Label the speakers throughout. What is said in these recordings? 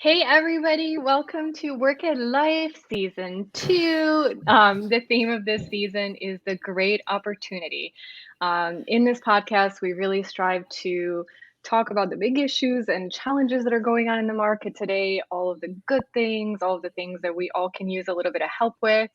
Speaker 1: Hey everybody, welcome to Work and Life Season 2. The theme of this season is the great opportunity. In this podcast, we really strive to talk about the big issues and challenges that are going on in the market today, all of the good things, all of the things that we all can use a little bit of help with.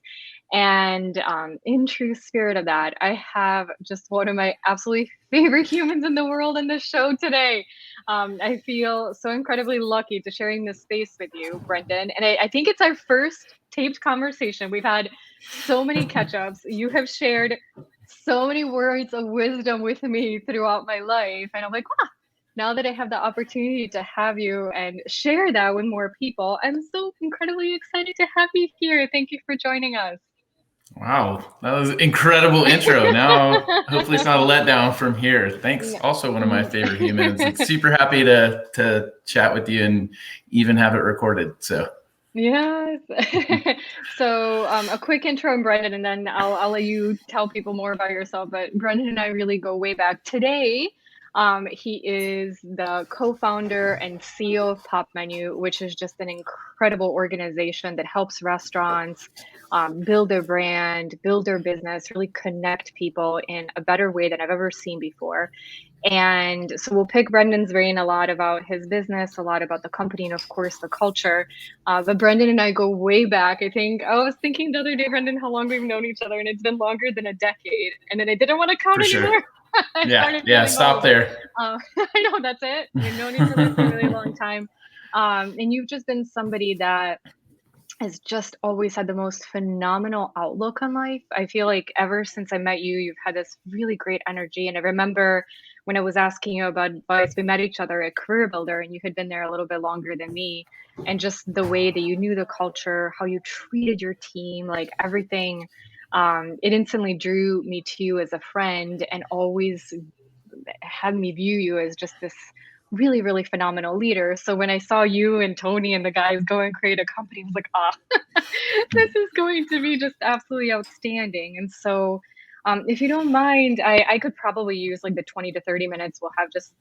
Speaker 1: And in true spirit of that, I have just one of my absolutely favorite humans in the world in the show today. I feel so incredibly lucky to sharing this space with you, Brendan. And I think it's our first taped conversation. We've had so many catch-ups. You have shared so many words of wisdom with me throughout my life. And I'm like, now that I have the opportunity to have you and share that with more people, I'm so incredibly excited to have you here. Thank you for joining us.
Speaker 2: Wow, that was an incredible intro. Now, hopefully it's not a letdown from here. Thanks. Also one of my favorite humans. It's super happy to chat with you and even have it recorded. So
Speaker 1: yes. So a quick intro on Brendan, and then I'll let you tell people more about yourself. But Brendan and I really go way back. Today, he is the co-founder and CEO of Popmenu, which is just an incredible organization that helps restaurants build their brand, build their business, really connect people in a better way than I've ever seen before. And so we'll pick Brendan's brain a lot about his business, a lot about the company, and of course the culture. But Brendan and I go way back. I was thinking the other day, Brendan, how long we've known each other, and it's been longer than a decade. And then I didn't want to count anymore.
Speaker 2: Yeah, stop there.
Speaker 1: I know, that's it. We've known each other for a really long time. And you've just been somebody that has just always had the most phenomenal outlook on life. I feel like ever since I met you, you've had this really great energy. And I remember when I was asking you about advice, we met each other at Career Builder, and you had been there a little bit longer than me. And just the way that you knew the culture, how you treated your team, like everything, it instantly drew me to you as a friend and always had me view you as just this really, really phenomenal leader. So when I saw you and Tony and the guys go and create a company, I was like, this is going to be just absolutely outstanding. And so if you don't mind, I could probably use like the 20 to 30 minutes we'll have just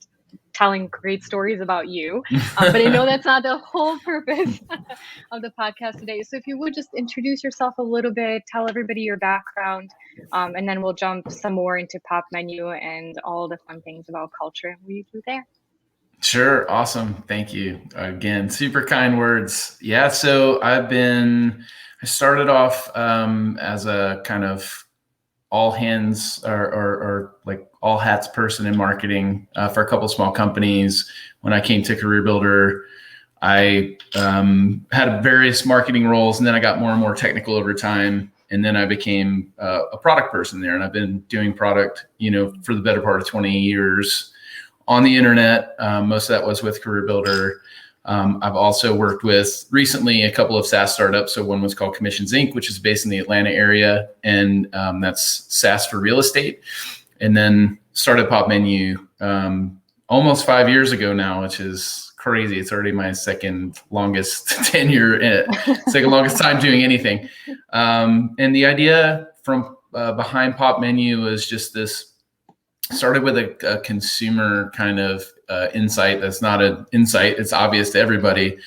Speaker 1: telling great stories about you. But I know that's not the whole purpose of the podcast today. So if you would just introduce yourself a little bit, tell everybody your background, and then we'll jump some more into Popmenu and all the fun things about culture and we do there.
Speaker 2: Sure. Awesome. Thank you. Again, super kind words. Yeah. So I started off as a kind of all hands or like all hats person in marketing for a couple of small companies. When I came to Career Builder, I had various marketing roles, and then I got more and more technical over time. And then I became a product person there, and I've been doing product, for the better part of 20 years. On the internet. Most of that was with Career Builder. I've also worked with recently a couple of SaaS startups. So one was called Commissions Inc., which is based in the Atlanta area, and that's SaaS for real estate. And then started Popmenu almost 5 years ago now, which is crazy. It's already my second longest tenure, second longest time doing anything. And the idea from behind Popmenu was just this. Started with a consumer kind of insight. That's not an insight. It's obvious to everybody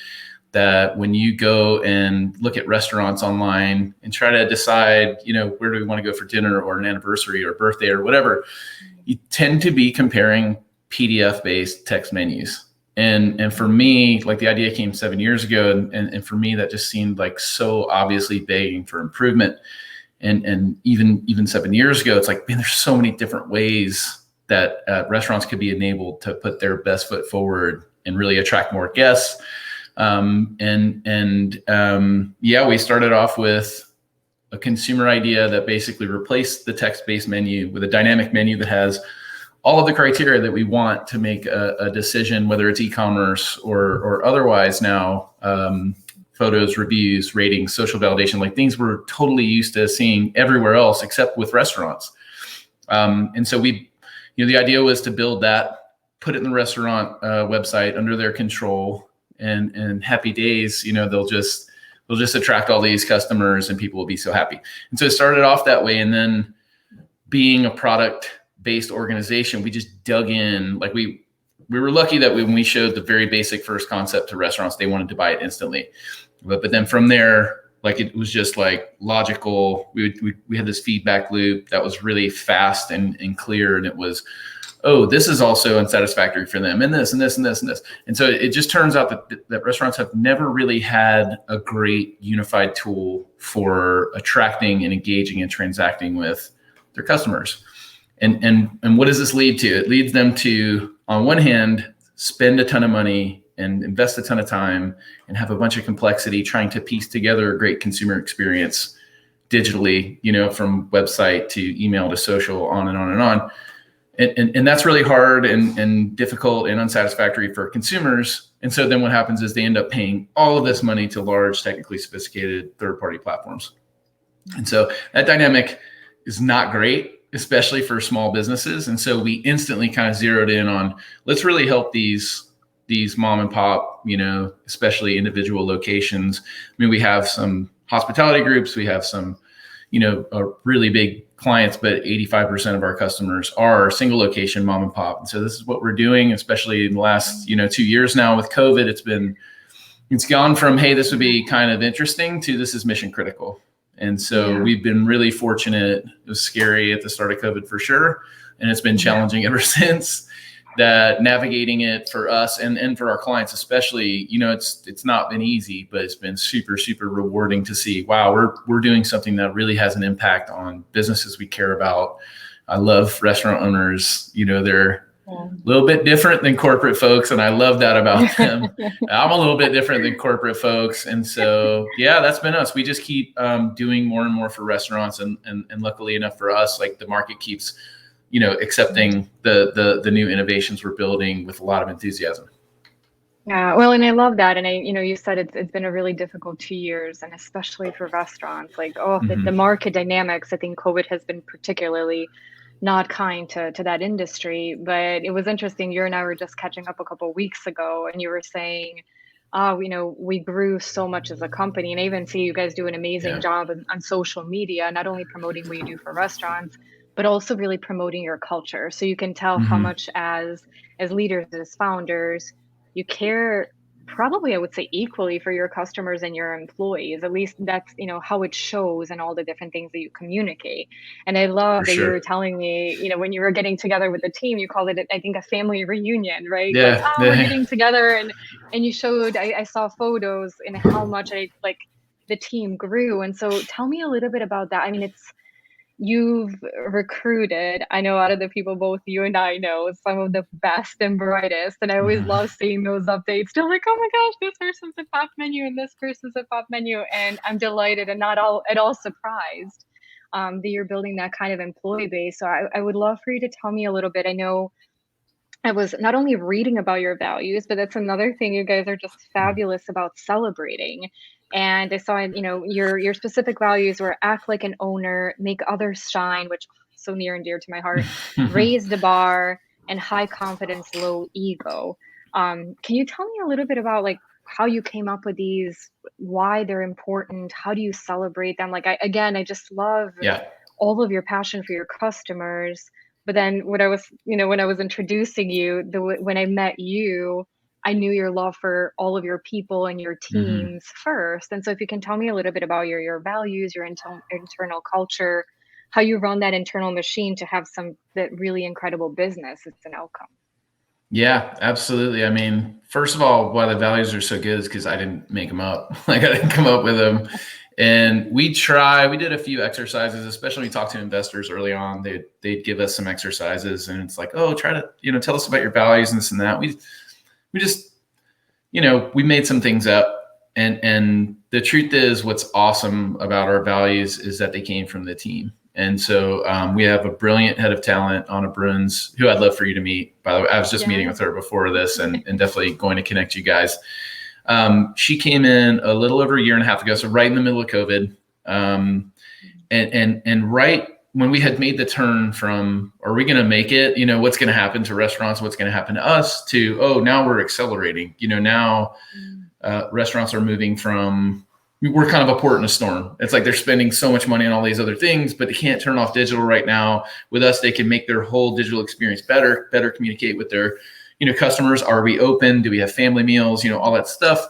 Speaker 2: that when you go and look at restaurants online and try to decide, where do we want to go for dinner or an anniversary or birthday or whatever, you tend to be comparing PDF-based text menus. And for me, like the idea came 7 years ago, and for me that just seemed like so obviously begging for improvement. And even 7 years ago, it's like, man, there's so many different ways that restaurants could be enabled to put their best foot forward and really attract more guests. We started off with a consumer idea that basically replaced the text-based menu with a dynamic menu that has all of the criteria that we want to make a decision, whether it's e-commerce or otherwise now. Photos, reviews, ratings, social validation, like things we're totally used to seeing everywhere else except with restaurants. And so the idea was to build that, put it in the restaurant website under their control, and happy days, they'll just attract all these customers and people will be so happy. And so it started off that way. And then being a product-based organization, we just dug in, like we we were lucky that when we showed the very basic first concept to restaurants, they wanted to buy it instantly. But then from there, like it was just like logical. We had this feedback loop that was really fast and clear. And it was, oh, this is also unsatisfactory for them, and this and this and this and this. And so it just turns out that restaurants have never really had a great unified tool for attracting and engaging and transacting with their customers. And what does this lead to? It leads them to, on one hand, spend a ton of money and invest a ton of time and have a bunch of complexity trying to piece together a great consumer experience digitally, from website to email to social, on and on and on. And that's really hard and difficult and unsatisfactory for consumers. And so then what happens is they end up paying all of this money to large, technically sophisticated third-party platforms. And so that dynamic is not great, especially for small businesses. And so we instantly kind of zeroed in on, let's really help these mom and pop, especially individual locations. I mean, we have some hospitality groups, we have some, really big clients, but 85% of our customers are single location mom and pop. And so this is what we're doing, especially in the last, 2 years now with COVID. It's gone from, hey, this would be kind of interesting to this is mission critical. And so we've been really fortunate. It was scary at the start of COVID for sure. And it's been challenging ever since. That navigating it for us and for our clients, especially, it's not been easy, but it's been super, super rewarding to see, wow, we're doing something that really has an impact on businesses we care about. I love restaurant owners. They're a little bit different than corporate folks, and I love that about them. I'm a little bit different than corporate folks. And so, that's been us. We just keep doing more and more for restaurants. And luckily enough for us, like the market keeps accepting the new innovations we're building with a lot of enthusiasm.
Speaker 1: Yeah, well, and I love that. And you said it's been a really difficult 2 years, and especially for restaurants, like, the market dynamics, I think COVID has been particularly not kind to that industry. But it was interesting. You and I were just catching up a couple of weeks ago, and you were saying, we grew so much as a company, and I even see you guys do an amazing job on social media, not only promoting what you do for restaurants, but also really promoting your culture. So you can tell how much as leaders, as founders, you care, probably I would say equally, for your customers and your employees. At least that's, how it shows in all the different things that you communicate. And I love that you were telling me, when you were getting together with the team, you called it, I think, a family reunion, right?
Speaker 2: Yeah.
Speaker 1: Like, we're getting together, and you showed, I saw photos and how much the team grew. And so tell me a little bit about that. I mean, you've recruited, I know, out of the people both you and I know, some of the best and brightest. And I always love seeing those updates. Still like, oh my gosh, this person's at Popmenu and this person's at Popmenu. And I'm delighted and not at all surprised that you're building that kind of employee base. So I would love for you to tell me a little bit. I know I was not only reading about your values, but that's another thing you guys are just fabulous about celebrating. And I saw, your specific values were act like an owner, make others shine, which is so near and dear to my heart, raise the bar, and high confidence, low ego. Can you tell me a little bit about how you came up with these, why they're important? How do you celebrate them? I just love all of your passion for your customers. But then when I was introducing you, when I met you, I knew your love for all of your people and your teams first. And so if you can tell me a little bit about your values, your internal culture, how you run that internal machine to have that really incredible business, it's an outcome.
Speaker 2: Yeah, absolutely. I mean, first of all, why the values are so good is because I didn't make them up. I didn't come up with them. And we did a few exercises, especially when we talked to investors early on. They'd give us some exercises, and it's like, oh, try to, tell us about your values and this and that. We just, we made some things up, and the truth is, what's awesome about our values is that they came from the team. And so we have a brilliant head of talent, Anna Bruns, who I'd love for you to meet. By the way, I was just meeting with her before this, and definitely going to connect you guys. She came in a little over a year and a half ago, so right in the middle of COVID, and right when we had made the turn from, are we going to make it? What's going to happen to restaurants? What's going to happen to us? To, oh, now we're accelerating. Now restaurants are moving from, we're kind of a port in a storm. It's like they're spending so much money on all these other things, but they can't turn off digital right now. With us, they can make their whole digital experience better communicate with their customers? Are we open? Do we have family meals? All that stuff.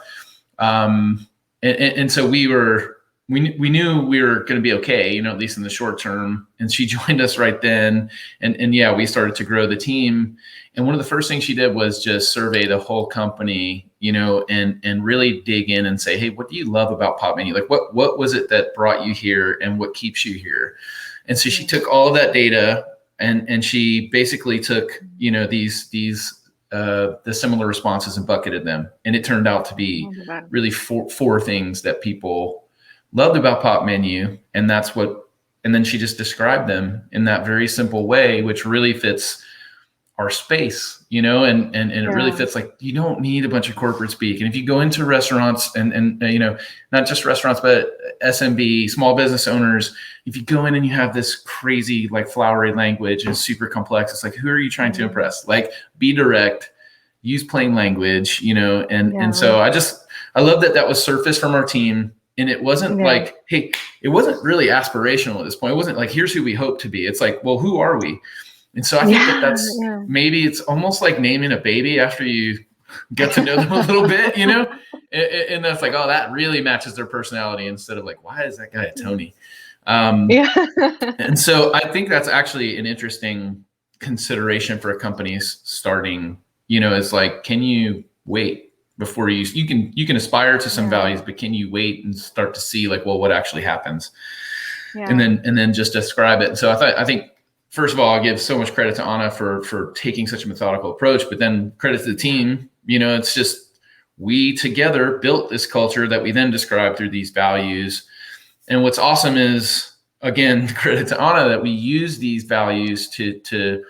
Speaker 2: And so we knew we were going to be okay, at least in the short term. And she joined us right then. And yeah, we started to grow the team. And one of the first things she did was just survey the whole company, and really dig in and say, hey, what do you love about Popmenu? Like, what was it that brought you here and what keeps you here? And so she took all of that data and she basically took, the similar responses and bucketed them. And it turned out to be really four things that people loved about Popmenu. And then she just described them in that very simple way, which really fits our space, and it really fits. Like, you don't need a bunch of corporate speak. And if you go into restaurants and not just restaurants, but SMB, small business owners, if you go in and you have this crazy, like, flowery language and super complex, it's like, who are you trying to impress? Like, be direct, use plain language, and so I love that was surfaced from our team. And it wasn't like, hey, it wasn't really aspirational at this point. It wasn't like, here's who we hope to be. It's like, well, who are we? And so I think that's maybe it's almost like naming a baby after you get to know them a little bit, and that's like, oh, that really matches their personality, instead of like, why is that guy a Tony? And so I think that's actually an interesting consideration for companies starting, is like, can you wait before you can aspire to some values, but can you wait and start to see, like, well, what actually happens? And then just describe it. And so I think, first of all, I give so much credit to Anna for taking such a methodical approach, but then credit to the team. It's just, we together built this culture that we then describe through these values. And what's awesome is, again, credit to Anna, that we use these values to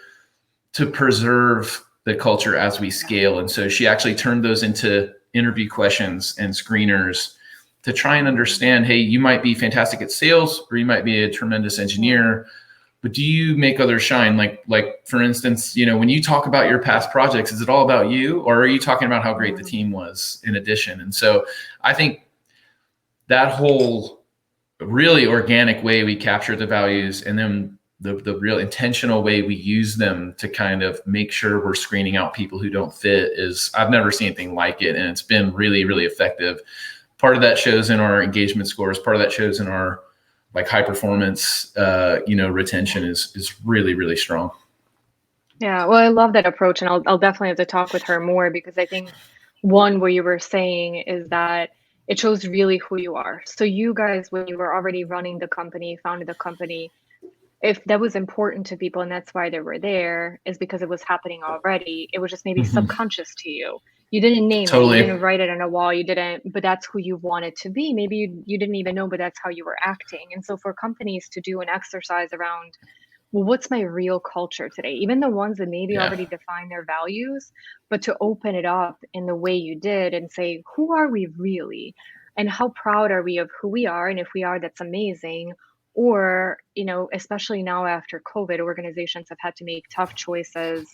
Speaker 2: preserve the culture as we scale. And so she actually turned those into interview questions and screeners to try and understand, hey, you might be fantastic at sales, or you might be a tremendous engineer, but do you make others shine? Like for instance, when you talk about your past projects, is it all about you, or are you talking about how great the team was in addition? And so I think that whole really organic way we capture the values, and then the real intentional way we use them to kind of make sure we're screening out people who don't fit, is, I've never seen anything like it. And it's been really, really effective. Part of that shows in our engagement scores. Part of that shows in our, like, high performance, retention is really, really strong.
Speaker 1: Yeah, well, I love that approach, and I'll definitely have to talk with her more, because I think one, what you were saying is that it shows really who you are. So you guys, when you were already running the company, founded the company, if that was important to people and that's why they were there, is because it was happening already. It was just maybe subconscious to you. You didn't name it, you didn't write it on a wall, but that's who you wanted to be. Maybe you didn't even know, but that's how you were acting. And so for companies to do an exercise around, well, what's my real culture today? Even the ones that maybe already define their values, but to open it up in the way you did and say, who are we really? And how proud are we of who we are? And if we are, that's amazing. Or, especially now after COVID, organizations have had to make tough choices.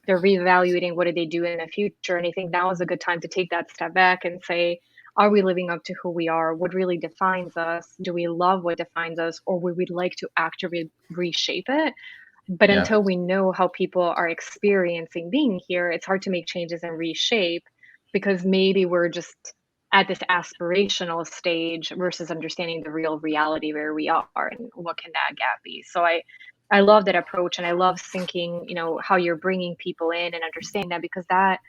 Speaker 1: They're reevaluating what do they do in the future. And I think now is a good time to take that step back and say, are we living up to who we are? What really defines us? Do we love what defines us? Or would we like to actively reshape it? But until we know how people are experiencing being here, it's hard to make changes and reshape, because maybe we're just at this aspirational stage versus understanding the real reality where we are and what can that gap be. So I love that approach, and I love syncing, how you're bringing people in and understanding that, because that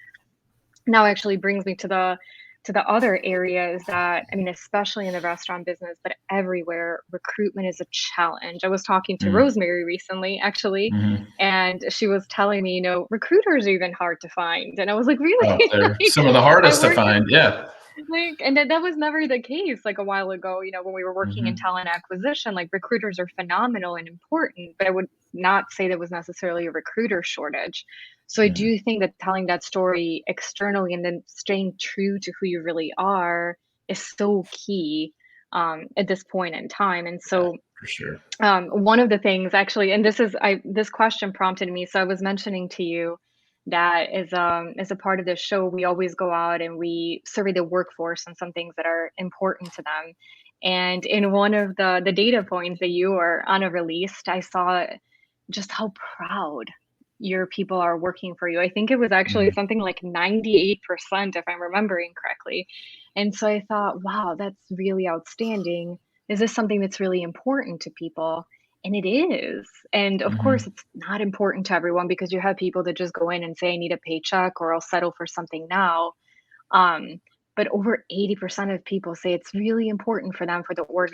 Speaker 1: now actually brings me to the other areas that, I mean, especially in the restaurant business, but everywhere, recruitment is a challenge. I was talking to Rosemary recently, actually, and she was telling me, recruiters are even hard to find. And I was like, really?
Speaker 2: Oh, they're some of the hardest to find. Yeah.
Speaker 1: And that was never the case, like, a while ago, when we were working in talent acquisition. Like, recruiters are phenomenal and important, but I would not say there was necessarily a recruiter shortage. So I do think that telling that story externally and then staying true to who you really are is so key at this point in time. And so
Speaker 2: for sure.
Speaker 1: One of the things, actually, and this question prompted me. So I was mentioning to you that as a part of this show, we always go out and we survey the workforce on some things that are important to them. And in one of the data points that you or Anna released, I saw just how proud your people are working for you. I think it was actually
Speaker 2: Mhm.
Speaker 1: something like 98%, if I'm remembering correctly. And so I thought, wow, that's really outstanding. Is this something that's really important to people? And it is. And of course,
Speaker 2: Mhm.
Speaker 1: it's not important to everyone because you have people that just go in and say, I need a paycheck or I'll settle for something now. Um, but over 80% of people say it's really important for them for the org,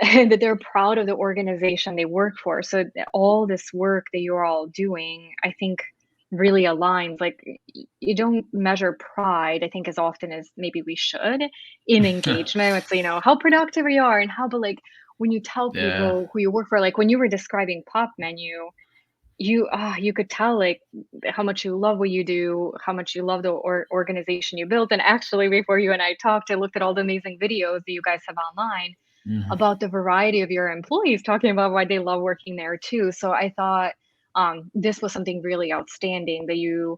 Speaker 1: that they're proud of the organization they work for. So all this work that you're all doing, I think really aligns. Like you don't measure pride, I think, as often as maybe we should in engagement. It's, how productive you are and how, but like when you tell
Speaker 2: Yeah.
Speaker 1: people who you work for, like when you were describing Pop Menu, you could tell like how much you love what you do, how much you love the organization you built. And actually, before you and I talked, I looked at all the amazing videos that you guys have online
Speaker 2: Mhm.
Speaker 1: about the variety of your employees talking about why they love working there too. So I thought this was something really outstanding that you're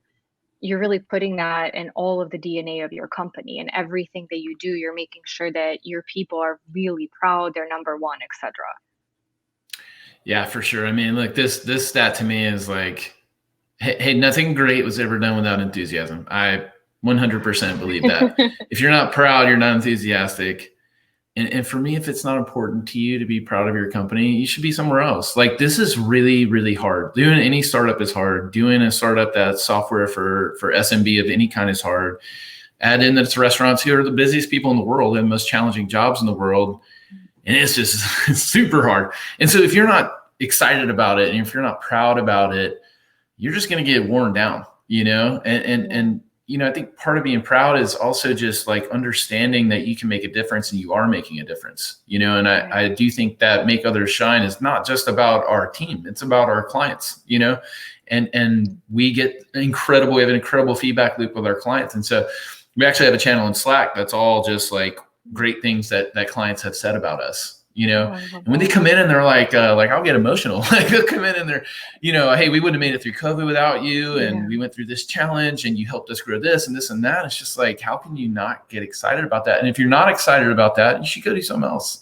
Speaker 1: really putting that in all of the DNA of your company and everything that you do. You're making sure that your people are really proud, they're number one, etc.
Speaker 2: Yeah, for sure. I mean, look, this stat to me is like, hey, nothing great was ever done without enthusiasm. I 100% believe that. If you're not proud, you're not enthusiastic. And for me, if it's not important to you to be proud of your company, you should be somewhere else. Like this is really, really hard. Doing any startup is hard. Doing a startup that's software for SMB of any kind is hard. Add in that it's restaurants who are the busiest people in the world and most challenging jobs in the world. And it's just it's super hard. And so if you're not excited about it and if you're not proud about it, you're just going to get worn down,
Speaker 1: Yeah.
Speaker 2: I think part of being proud is also just like understanding that you can make a difference and you are making a difference, and I
Speaker 1: Right.
Speaker 2: do think that make others shine is not just about our team. It's about our clients, and we we have an incredible feedback loop with our clients. And so we actually have a channel in Slack that's all just like great things that clients have said about us,
Speaker 1: Oh, I love
Speaker 2: and when they
Speaker 1: that.
Speaker 2: come in and they're like I'll get emotional. Like they'll come in and they're, hey, we wouldn't have made it through COVID without you. And
Speaker 1: Yeah.
Speaker 2: we went through this challenge and you helped us grow this and this and that. It's just like, how can you not get excited about that? And if you're not excited about that, you should go do something else,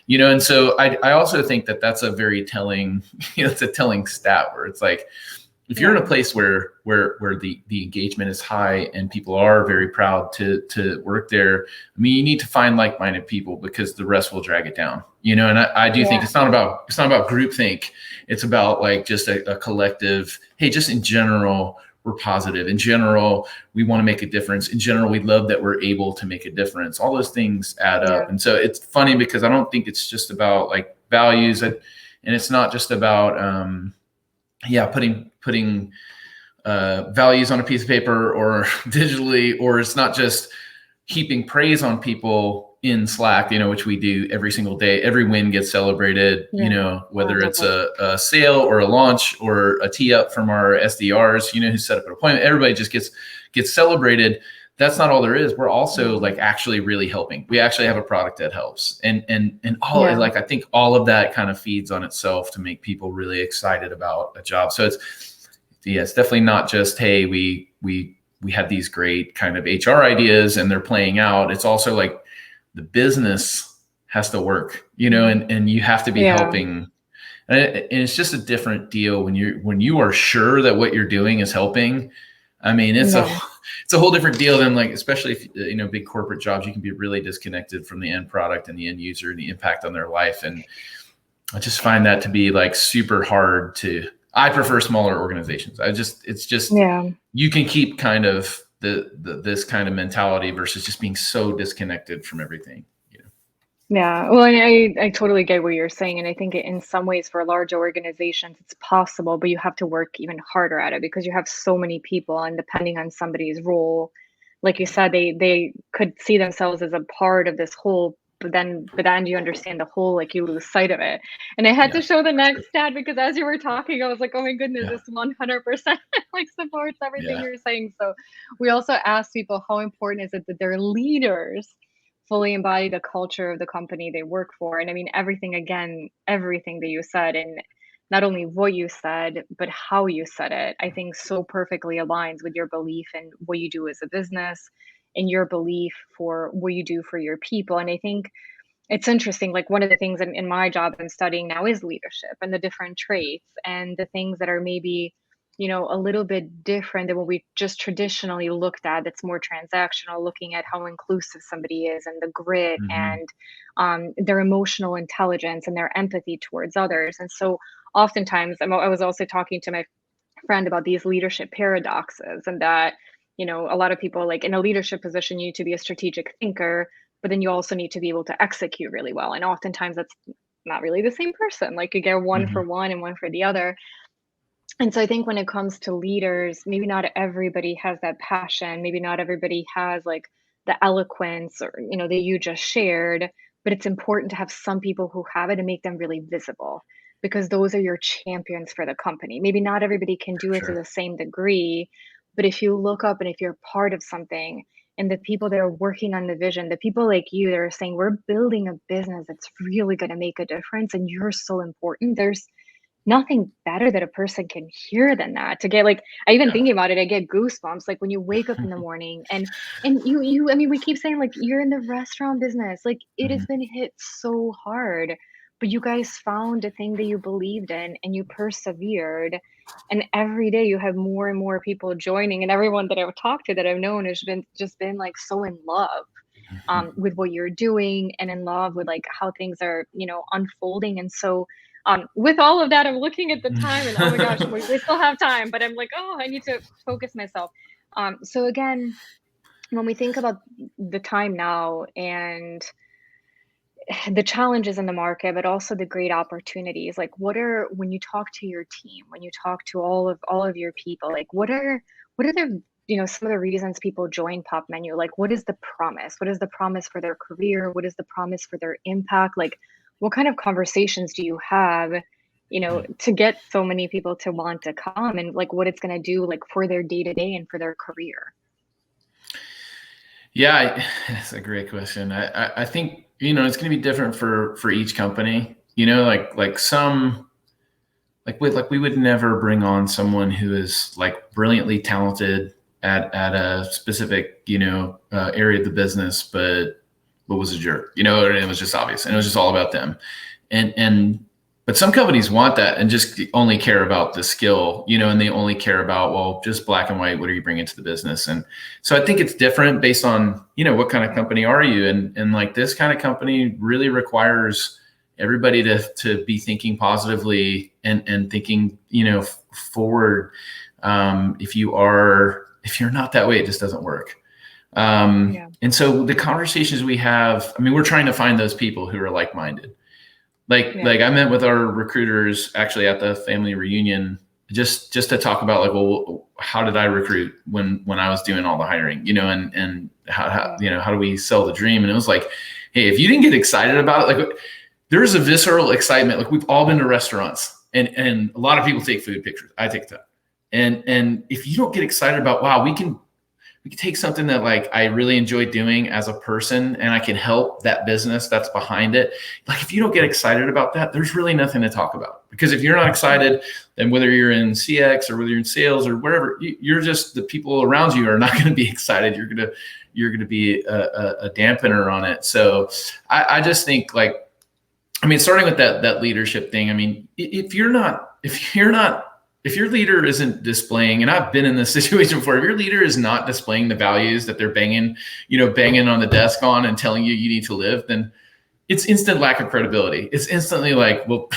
Speaker 2: And so I also think that that's a very telling, it's a telling stat where it's like, if you're in a
Speaker 1: Yeah.
Speaker 2: place where the engagement is high and people are very proud to work there, I mean, you need to find like-minded people because the rest will drag it down, And I do think
Speaker 1: Yeah.
Speaker 2: it's not about groupthink. It's about like just a collective, hey, just in general, we're positive. In general, we want to make a difference. In general, we love that we're able to make a difference. All those things add up.
Speaker 1: Yeah.
Speaker 2: And so it's funny because I don't think it's just about like values, and it's not just about putting values on a piece of paper or digitally, or it's not just heaping praise on people in Slack, which we do every single day. Every win gets celebrated,
Speaker 1: Yeah. Oh, I
Speaker 2: whether
Speaker 1: love
Speaker 2: it's
Speaker 1: that.
Speaker 2: a sale or a launch or a tee up from our SDRs, who set up an appointment. Everybody just gets celebrated. That's not all there is. We're also
Speaker 1: Yeah.
Speaker 2: like actually really helping. We actually have a product that helps. And all
Speaker 1: Yeah.
Speaker 2: like I think all of that kind of feeds on itself to make people really excited about a job. So it's definitely not just, hey, we have these great kind of HR ideas and they're playing out. It's also like the business has to work,
Speaker 1: Mhm.
Speaker 2: and you have to be
Speaker 1: Yeah.
Speaker 2: helping. And it's just a different deal when you are sure that what you're doing is helping. I mean,
Speaker 1: Yeah.
Speaker 2: it's a whole different deal than like, especially if, big corporate jobs, you can be really disconnected from the end product and the end user and the impact on their life. And I just find that to be like super hard I prefer smaller organizations. It's just,
Speaker 1: Yeah.
Speaker 2: you can keep kind of this kind of mentality versus just being so disconnected from everything.
Speaker 1: Yeah. Well, and I totally get what you're saying. And I think in some ways for large organizations, it's possible, but you have to work even harder at it because you have so many people and depending on somebody's role, like you said, they could see themselves as a part of this whole, but then you understand the whole, like you lose sight of it. And I had to
Speaker 2: Yeah,
Speaker 1: show the
Speaker 2: for sure.
Speaker 1: next stat because as you were talking, I was like, oh my goodness,
Speaker 2: Yeah,
Speaker 1: this 100% like supports everything
Speaker 2: yeah,
Speaker 1: you're saying. So we also asked people how important is it that their leaders fully embody the culture of the company they work for. And I mean, everything, again, everything that you said, and not only what you said, but how you said it, I think so perfectly aligns with your belief in what you do as a business and your belief for what you do for your people. And I think it's interesting. Like one of the things in my job I'm studying now is leadership and the different traits and the things that are maybe a little bit different than what we just traditionally looked at. That's more transactional, looking at how inclusive somebody is and the grit
Speaker 2: Hmm.
Speaker 1: and their emotional intelligence and their empathy towards others. And so oftentimes, I was also talking to my friend about these leadership paradoxes, and that a lot of people, like, in a leadership position, you need to be a strategic thinker, but then you also need to be able to execute really well, and oftentimes that's not really the same person. Like, you get one for
Speaker 2: Hmm.
Speaker 1: one and one for the other. And so I think when it comes to leaders, maybe not everybody has that passion, maybe not everybody has like the eloquence, or that you just shared, but it's important to have some people who have it and make them really visible, because those are your champions for the company. Maybe not everybody can do it to
Speaker 2: Sure.
Speaker 1: the same degree, but if you look up and if you're part of something, and the people that are working on the vision, the people like you that are saying, we're building a business that's really going to make a difference and you're so important, there's nothing better that a person can hear than that. To get, like, I even
Speaker 2: Yeah.
Speaker 1: thinking about it, I get goosebumps, like, when you wake up in the morning and I mean, we keep saying, like, you're in the restaurant business, like, it has
Speaker 2: Hmm.
Speaker 1: been hit so hard, but you guys found a thing that you believed in and you persevered, and every day you have more and more people joining, and everyone that I've talked to, that I've known, has been like so in love with what you're doing, and in love with like how things are, unfolding. And so with all of that, I'm looking at the time and, oh my gosh, we still have time, but I'm like, oh, I need to focus myself. So again, when we think about the time now and the challenges in the market, but also the great opportunities, like, when you talk to your team, when you talk to all of your people, like, what are the some of the reasons people join Popmenu? Like, what is the promise? What is the promise for their career? What is the promise for their impact? Like, what kind of conversations do you have, to get so many people to want to come, and like what it's going to do, like, for their day to day and for their career?
Speaker 2: Yeah, that's a great question. I think it's going to be different for each company. Like some we would never bring on someone who is like brilliantly talented at a specific area of the business, but what was a jerk, and it was just obvious, and it was just all about them. And but some companies want that and just only care about the skill, and they only care about, well, just black and white, what are you bringing to the business? And so I think it's different based on what kind of
Speaker 1: Yeah.
Speaker 2: company are you, and like this kind of company really requires everybody to be thinking positively and thinking forward. If you're not that way, it just doesn't work.
Speaker 1: Yeah.
Speaker 2: And so the conversations we have, I mean, we're trying to find those people who are like-minded.
Speaker 1: Yeah.
Speaker 2: Like I met with our recruiters actually at the family reunion, just to talk about, like, well, how did I recruit when I was doing all the hiring, and how
Speaker 1: Yeah.
Speaker 2: how do we sell the dream? And it was like, hey, if you didn't get excited about it, like, there's a visceral excitement. Like, we've all been to restaurants, and a lot of people take food pictures. I take that. And if you don't get excited about, wow, we can take something that, like, I really enjoy doing as a person, and I can help that business that's behind it. Like, if you don't get excited about that, there's really nothing to talk about. Because if you're not excited, then whether you're in CX or whether you're in sales or wherever, you're just, the people around you are not going to be excited. You're going to be a dampener on it. So I just think, like, I mean, starting with that leadership thing. I mean, if your leader isn't displaying, and I've been in this situation before, if your leader is not displaying the values that they're banging on the desk on and telling you need to live, then it's instant lack of credibility. It's instantly like, well,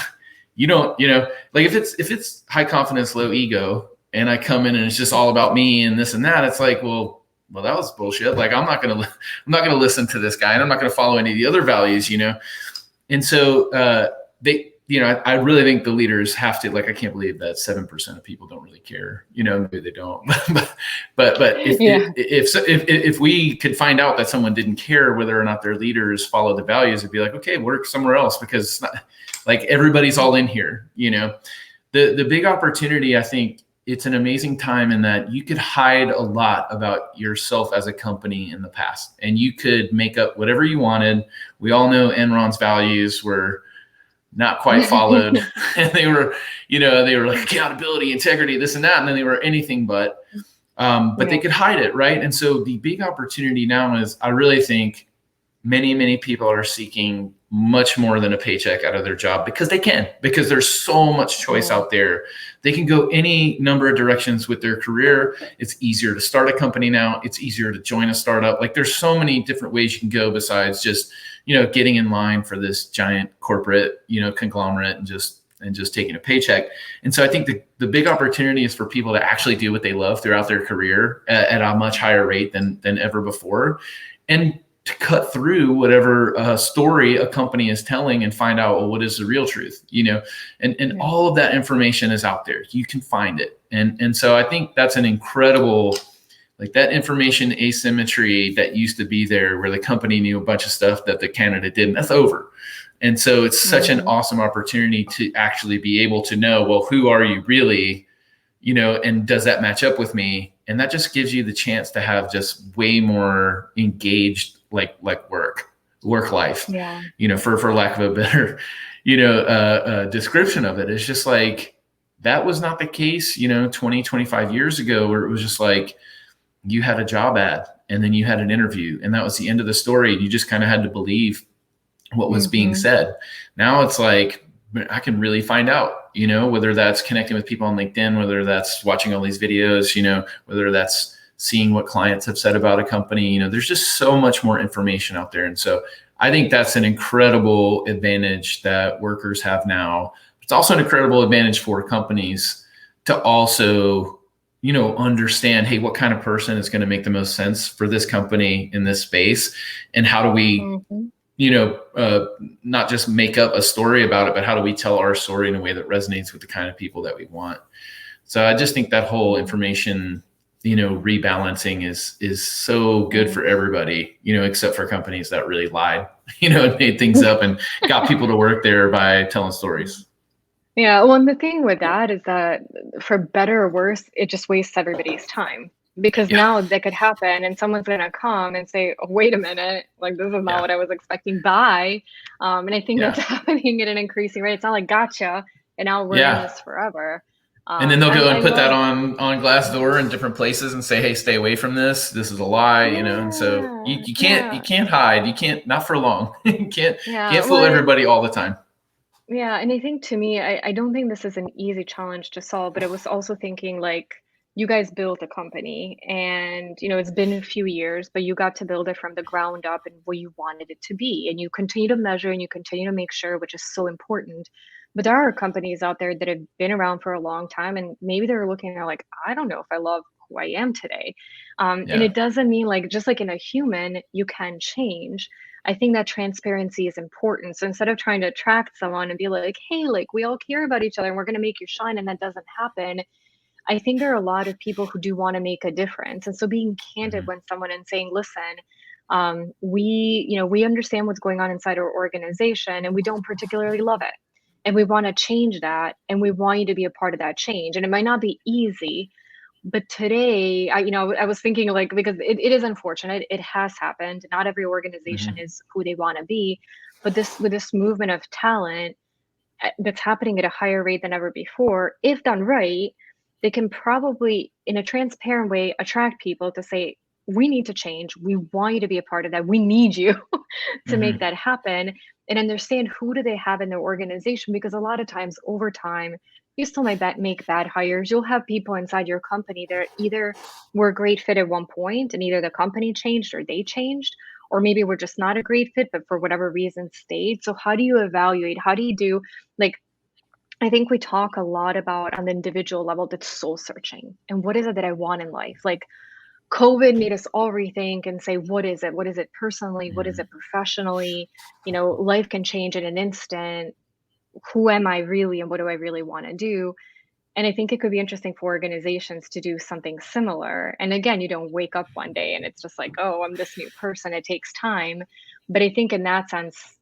Speaker 2: you don't, like, if it's high confidence, low ego, and I come in and it's just all about me and this and that, it's like, well, that was bullshit. Like, I'm not gonna listen to this guy, and I'm not gonna follow any of the other values, And so I really think the leaders have to, like, I can't believe that 7% of people don't really care. Maybe they don't, but
Speaker 1: Yeah.
Speaker 2: if we could find out that someone didn't care whether or not their leaders follow the values, it'd be like, okay, work somewhere else, because it's not, like, everybody's all in here. The big opportunity, I think, it's an amazing time in that you could hide a lot about yourself as a company in the past, and you could make up whatever you wanted. We all know Enron's values were not quite followed. And they were like accountability, integrity, this and that. And then they were anything but they
Speaker 1: Yeah.
Speaker 2: could hide it. Right. And so the big opportunity now is, I really think, many people are seeking much more than a paycheck out of their job because because there's so much choice out there. They can go any number of directions with their career. It's easier to start a company now. It's easier to join a startup. Like there's so many different ways you can go besides just, getting in line for this giant corporate, conglomerate and just taking a paycheck. And so I think the big opportunity is for people to actually do what they love throughout their career at a much higher rate than ever before. And to cut through whatever story a company is telling and find out, well, what is the real truth, and all of that information is out there. You can find it. And so I think that's an incredible, like that information asymmetry that used to be there where the company knew a bunch of stuff that the candidate didn't, that's over. And so it's such an awesome opportunity to actually be able to know, well, who are you really, and does that match up with me? And that just gives you the chance to have just way more engaged, like work life, for lack of a better, description of it. It's just like, that was not the case, 20, 25 years ago, where it was just like, you had a job ad and then you had an interview and that was the end of the story. You just kind of had to believe what was being said. Now it's like, I can really find out, whether that's connecting with people on LinkedIn, whether that's watching all these videos, whether that's seeing what clients have said about a company, there's just so much more information out there. And so I think that's an incredible advantage that workers have now. It's also an incredible advantage for companies to also, understand, hey, what kind of person is going to make the most sense for this company in this space? And how do we, not just make up a story about it, but how do we tell our story in a way that resonates with the kind of people that we want? So I just think that whole information, rebalancing is so good for everybody, except for companies that really lied, and made things up and got people to work there by telling stories.
Speaker 1: Yeah, well, and the thing with that is that for better or worse, it just wastes everybody's time because now that could happen and someone's going to come and say, oh, wait a minute, like this is not what I was expecting. Bye. And I think that's happening at an increasing rate. It's not like gotcha, and now we're in this forever.
Speaker 2: And then they'll go and put that on Glassdoor in different places and say, hey, stay away from this. This is a lie, and so you can't hide. You can't, not for long. You can't fool everybody all the time.
Speaker 1: Yeah, and I think to me, I don't think this is an easy challenge to solve, but I was also thinking like you guys built a company and it's been a few years, but you got to build it from the ground up and what you wanted it to be. And you continue to measure and you continue to make sure, which is so important. But there are companies out there that have been around for a long time and maybe they're looking at like, I don't know if I love who I am today. And it doesn't mean like just like in a human, you can change. I think that transparency is important. So instead of trying to attract someone and be like, hey, like we all care about each other and we're going to make you shine, and that doesn't happen. I think there are a lot of people who do want to make a difference. And so being candid when someone and saying, listen, we understand what's going on inside our organization and we don't particularly love it. And we want to change that. And we want you to be a part of that change. And it might not be easy. But today, I was thinking like, because it is unfortunate, it has happened. Not every organization is who they want to be, but with this movement of talent that's happening at a higher rate than ever before, if done right, they can probably, in a transparent way, attract people to say, we need to change. We want you to be a part of that. We need you to make that happen, and understand who do they have in their organization, because a lot of times over time, you still might make bad hires. You'll have people inside your company that either were a great fit at one point and either the company changed or they changed, or maybe we're just not a great fit, but for whatever reason stayed. So how do you evaluate? How do you do, like, I think we talk a lot about on the individual level, that's soul searching. And what is it that I want in life? Like COVID made us all rethink and say, what is it? What is it personally? What is it professionally? Life can change in an instant. Who am I really and what do I really want to do? And I think it could be interesting for organizations to do something similar. And again, you don't wake up one day and it's just like, oh, I'm this new person. It takes time. But I think in that sense,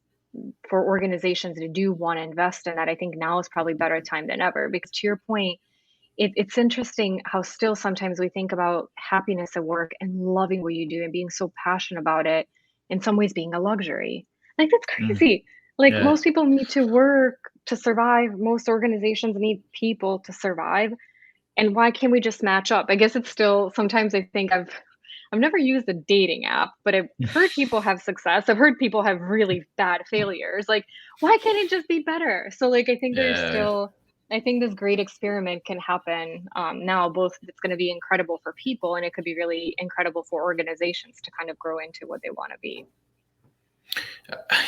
Speaker 1: for organizations that do want to invest in that, I think now is probably better time than ever. Because to your point, it's interesting how still sometimes we think about happiness at work and loving what you do and being so passionate about it, in some ways being a luxury. Like that's crazy. Like most people need to work to survive. Most organizations need people to survive. And why can't we just match up? I guess it's still, sometimes I think I've never used a dating app, but I've heard people have success. I've heard people have really bad failures. Like, why can't it just be better? So like,
Speaker 2: Yeah.
Speaker 1: I think this great experiment can happen now. Both it's going to be incredible for people, and it could be really incredible for organizations to kind of grow into what they want to be.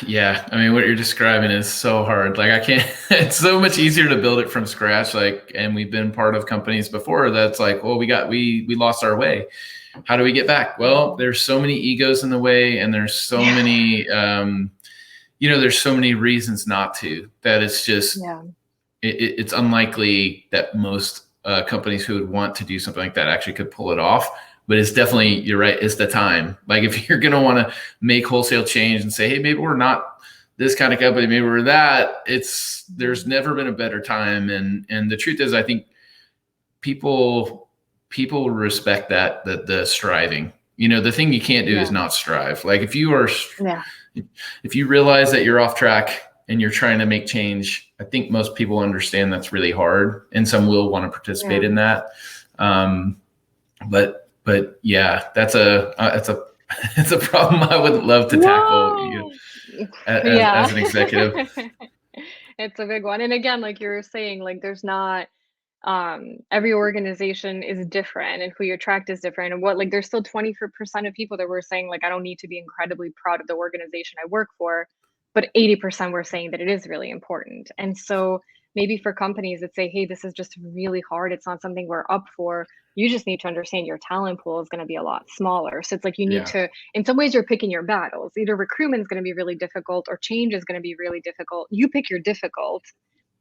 Speaker 2: Yeah, I mean, what you're describing is so hard. Like, I can't. It's so much easier to build it from scratch. Like, and we've been part of companies before that's like, well, we lost our way. How do we get back? Well, there's so many egos in the way, and there's so
Speaker 1: Yeah.
Speaker 2: many, there's so many reasons not to. That it's just,
Speaker 1: Yeah.
Speaker 2: it's unlikely that most companies who would want to do something like that actually could pull it off. But it's definitely, you're right, it's the time. Like, if you're going to want to make wholesale change and say, hey, maybe we're not this kind of company, maybe we're that, there's never been a better time. And the truth is, I think people respect that, the striving. The thing you can't do is not strive. Like, if you realize that you're off track and you're trying to make change, I think most people understand that's really hard, and some will want to participate in that. But yeah, that's it's a problem I would love to tackle as an executive.
Speaker 1: It's a big one. And again, like you were saying, like there's not every organization is different and who you attract is different. And what like there's still 20% of people that were saying like I don't need to be incredibly proud of the organization I work for, but 80% were saying that it is really important. And so maybe for companies that say, hey, this is just really hard, it's not something we're up for, you just need to understand your talent pool is going to be a lot smaller. So it's like you need
Speaker 2: Yeah.
Speaker 1: to, in some ways, you're picking your battles. Either recruitment is going to be really difficult or change is going to be really difficult. You pick your difficult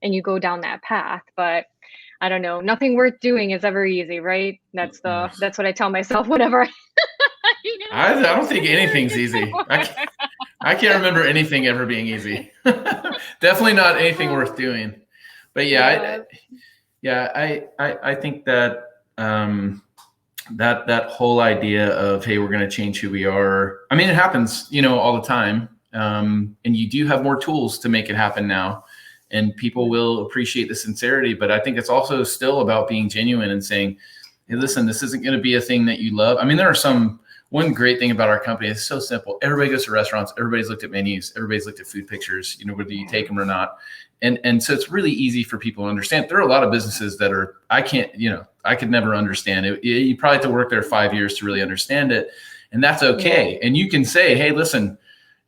Speaker 1: and you go down that path. But I don't know, nothing worth doing is ever easy, right? That's what I tell myself whenever
Speaker 2: I don't think
Speaker 1: nothing worth
Speaker 2: anything's
Speaker 1: it
Speaker 2: easy.
Speaker 1: for.
Speaker 2: I can't remember anything ever being easy. Definitely not anything worth doing. But yeah, I think that that whole idea of, hey, we're going to change who we are. I mean, it happens, all the time, and you do have more tools to make it happen now, and people will appreciate the sincerity. But I think it's also still about being genuine and saying, hey, listen, this isn't going to be a thing that you love. I mean, one great thing about our company is so simple. Everybody goes to restaurants. Everybody's looked at menus. Everybody's looked at food pictures, whether you take them or not. And so it's really easy for people to understand. There are a lot of businesses that I could never understand it. You probably have to work there 5 years to really understand it. And that's okay. And you can say, hey, listen,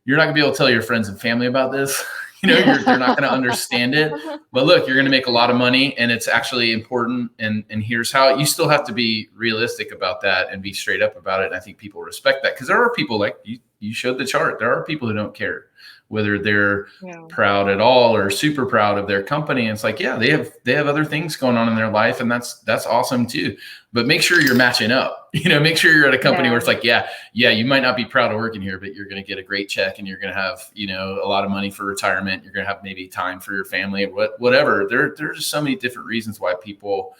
Speaker 2: you're not gonna be able to tell your friends and family about this. They're not going to understand it, but look, you're going to make a lot of money and it's actually important. And here's how. You still have to be realistic about that and be straight up about it. And I think people respect that, because there are people, like you showed the chart. There are people who don't care whether they're proud at all or super proud of their company. And it's like, yeah, they have other things going on in their life, and that's awesome too. But make sure you're matching up. Make sure you're at a company where it's like, yeah, you might not be proud of working here, but you're going to get a great check, and you're going to have, a lot of money for retirement. You're going to have maybe time for your family, whatever. There's just so many different reasons why people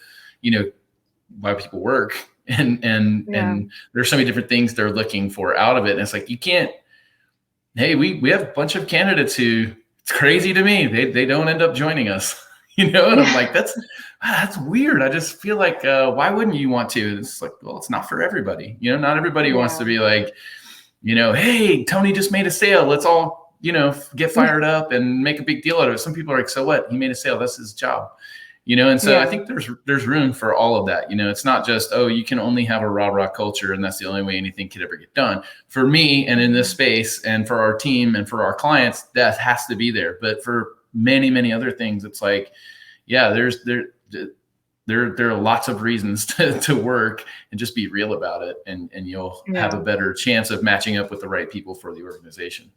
Speaker 2: work, and there's so many different things they're looking for out of it. And it's like, you can't. Hey, we have a bunch of candidates who, it's crazy to me, they don't end up joining us, and I'm like, that's weird. I just feel like, why wouldn't you want to? It's like, well, it's not for everybody. Not everybody wants to be like, hey, Tony just made a sale. Let's all, get fired up and make a big deal out of it. Some people are like, so what? He made a sale. That's his job. And so I think there's room for all of that. It's not just, oh, you can only have a rah-rah culture and that's the only way anything could ever get done. For me, and in this space, and for our team and for our clients, that has to be there. But for many, many other things, it's like, yeah, there are lots of reasons to work, and just be real about it, and you'll have a better chance of matching up with the right people for the organization.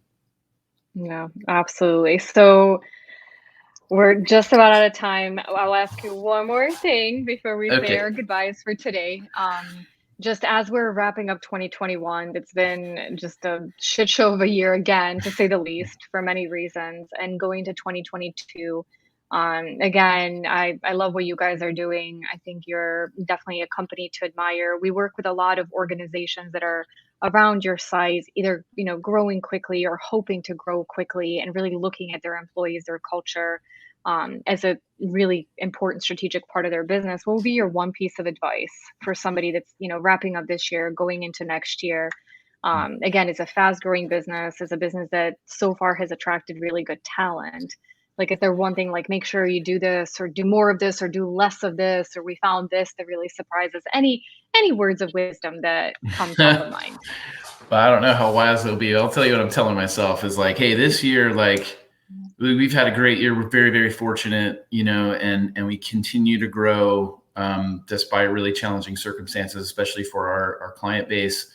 Speaker 1: Yeah, absolutely. So we're just about out of time. I'll ask you one more thing before we say our goodbyes for today. Just as we're wrapping up 2021, it's been just a shit show of a year again, to say the least, for many reasons. And going to 2022, again, I love what you guys are doing. I think you're definitely a company to admire. We work with a lot of organizations that are around your size, either growing quickly or hoping to grow quickly, and really looking at their employees, their culture. as a really important strategic part of their business, what would be your one piece of advice for somebody that's, wrapping up this year, going into next year? Again, it's a fast growing business, it's a business that so far has attracted really good talent. Like, is there one thing, like, make sure you do this or do more of this or do less of this, or we found this that really surprises? Any words of wisdom that come top of mind?
Speaker 2: But I don't know how wise it'll be. I'll tell you what I'm telling myself is like, hey, this year, like, we've had a great year. We're very, very fortunate, and we continue to grow despite really challenging circumstances, especially for our client base.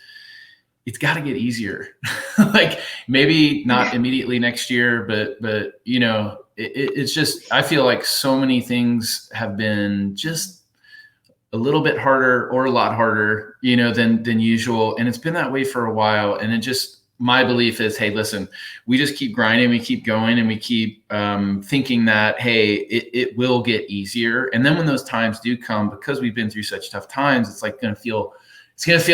Speaker 2: It's got to get easier. Like, maybe not immediately next year, but it's just, I feel like so many things have been just a little bit harder or a lot harder, than usual. And it's been that way for a while. And it just, my belief is, hey, listen, we just keep grinding, we keep going, and we keep thinking that, hey, it will get easier. And then when those times do come, because we've been through such tough times, it's like going to feel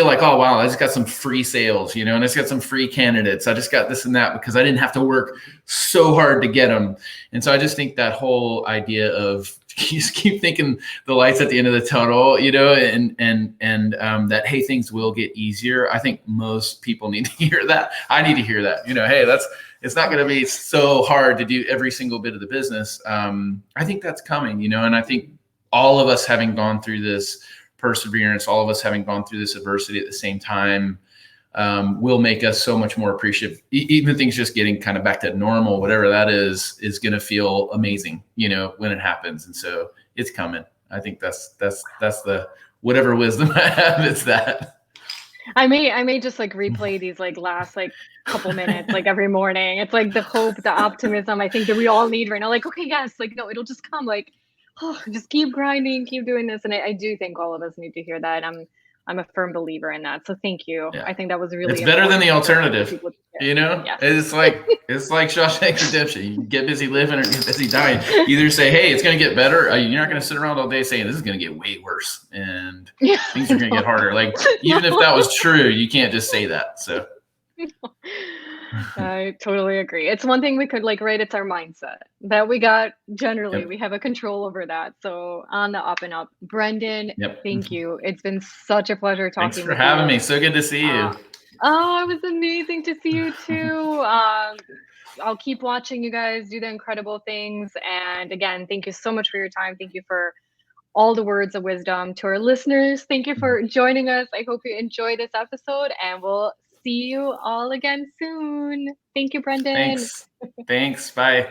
Speaker 2: like, oh, wow, I just got some free sales, and I just got some free candidates. I just got this and that because I didn't have to work so hard to get them. And so I just think that whole idea of you just keep thinking the light's at the end of the tunnel, and that, hey, things will get easier. I think most people need to hear that. I need to hear that, hey, it's not going to be so hard to do every single bit of the business. I think that's coming, and I think all of us having gone through this perseverance, all of us having gone through this adversity at the same time, will make us so much more appreciative. Even things just getting kind of back to normal, whatever that is going to feel amazing, when it happens. And so it's coming. I think that's the, whatever wisdom I have, it's that.
Speaker 1: I may just like replay these like last like couple minutes like every morning. It's like the hope, the optimism I think that we all need right now. Like, okay, yes, like, no, it'll just come. Like, oh, just keep grinding, keep doing this. And I do think all of us need to hear that. I'm a firm believer in that. So thank you.
Speaker 2: Yeah.
Speaker 1: I think that was really
Speaker 2: It's better than the
Speaker 1: important
Speaker 2: alternative.
Speaker 1: Yes.
Speaker 2: It's like Shawshank Redemption. You get busy living or get busy dying. Either say, hey, it's going to get better. You're not going to sit around all day saying this is going to get way worse and things are going to get harder. Like, even if that was true, you can't just say that. So
Speaker 1: I totally agree. It's one thing we could like, right? It's our mindset that we got generally.
Speaker 2: Yep.
Speaker 1: We have a control over that. So on the up and up. Brendan,
Speaker 2: Yep.
Speaker 1: Thank you. It's been such a pleasure talking.
Speaker 2: Thanks for having me. So good to see you.
Speaker 1: Oh, it was amazing to see you too. I'll keep watching you guys do the incredible things. And again, thank you so much for your time. Thank you for all the words of wisdom. To our listeners, thank you for joining us. I hope you enjoy this episode, and we'll see you all again soon. Thank you, Brendan.
Speaker 2: Thanks. Bye.